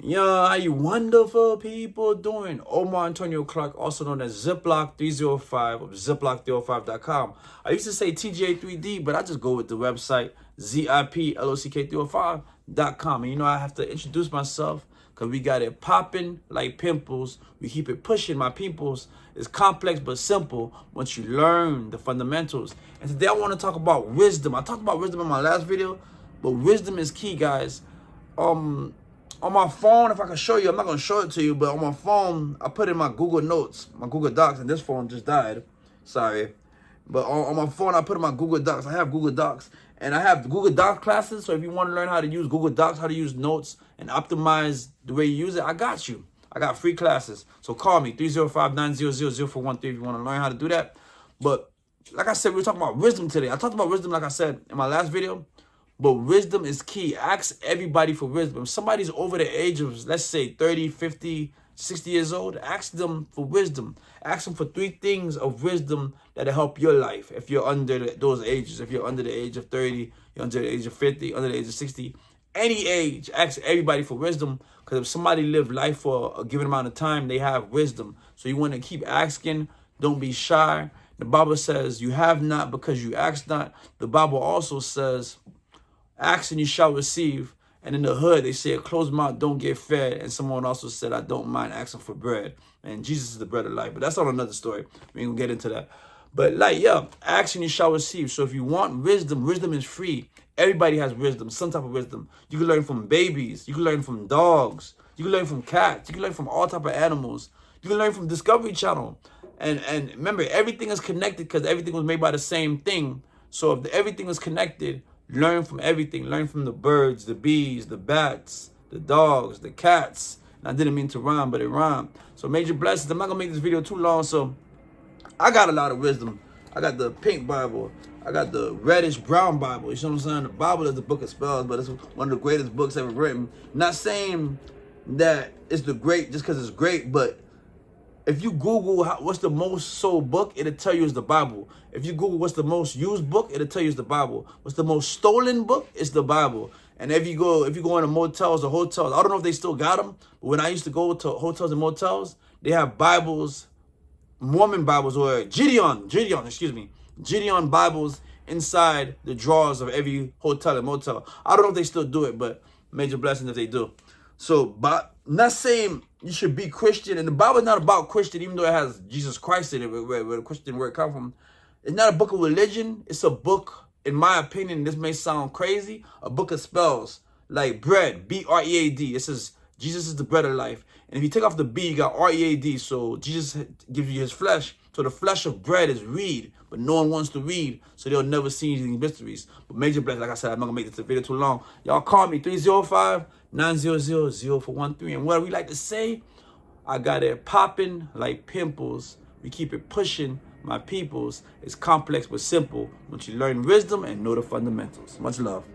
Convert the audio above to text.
Yeah, how you wonderful people doing? Omar Antonio Clark, also known as ZipLock305 of ZipLock305.com. I used to say TJ3D, but I just go with the website ZipLock305.com. And you know, I have to introduce myself because we got it popping like pimples. We keep it pushing, my peoples. It's complex but simple once you learn the fundamentals. And today I want to talk about wisdom. I talked about wisdom in my last video, but wisdom is key, guys. On my phone, if I can show you, I'm not going to show it to you, but on my phone, I put in my Google Notes, my Google Docs, and this phone just died. Sorry. But on my phone, I put in my Google Docs. I have Google Docs, and I have Google Docs classes, so if you want to learn how to use Google Docs, how to use notes, and optimize the way you use it, I got you. I got free classes. So call me, 305-900-0413 if you want to learn how to do that. But like I said, we're talking about wisdom today. I talked about wisdom, like I said, in my last video. But wisdom is key. Ask everybody for wisdom. If somebody's over the age of, let's say, 30, 50, 60 years old, ask them for wisdom. Ask them for 3 things of wisdom that'll help your life. If you're under those ages, if you're under the age of 30, you're under the age of 50, under the age of 60, any age, ask everybody for wisdom. Because if somebody lived life for a given amount of time, they have wisdom. So you want to keep asking. Don't be shy. The Bible says you have not because you ask not. The Bible also says, ask and you shall receive. And in the hood, they say a closed mouth don't get fed. And someone also said, I don't mind asking for bread. And Jesus is the bread of life. But that's not another story. We ain't gonna get into that. But like, yeah, ask and you shall receive. So if you want wisdom, wisdom is free. Everybody has wisdom, some type of wisdom. You can learn from babies. You can learn from dogs. You can learn from cats. You can learn from all type of animals. You can learn from Discovery Channel. And remember, everything is connected because everything was made by the same thing. So if everything is connected, learn from everything. Learn from the birds, the bees, the bats, the dogs, the cats. And I didn't mean to rhyme, but it rhymed. So major blessings. I'm not going to make this video too long. So I got a lot of wisdom. I got the pink Bible. I got the reddish brown Bible. You know what I'm saying? The Bible is the book of spells, but it's one of the greatest books ever written. Not saying that it's the great just because it's great, but if you Google what's the most sold book, it'll tell you it's the Bible. If you Google what's the most used book, it'll tell you it's the Bible. What's the most stolen book? It's the Bible. And if you go into motels or hotels, I don't know if they still got them, but when I used to go to hotels and motels, they have Bibles, Mormon Bibles, or Gideon Bibles inside the drawers of every hotel and motel. I don't know if they still do it, but major blessing if they do. So, but not saying you should be Christian, and the Bible is not about Christian, even though it has Jesus Christ in it, where the Christian word come from. It's not a book of religion. It's a book, in my opinion, this may sound crazy, a book of spells, like bread, B-R-E-A-D. It says Jesus is the bread of life. And if you take off the B, you got R-E-A-D. So Jesus gives you his flesh. So the flesh of bread is read, but no one wants to read, so they'll never see these mysteries. But major blessing, like I said, I'm not going to make this video too long. Y'all call me, 305-900-0413. And what we like to say, I got it popping like pimples. We keep it pushing, my peoples. It's complex but simple once you learn wisdom and know the fundamentals. Much love.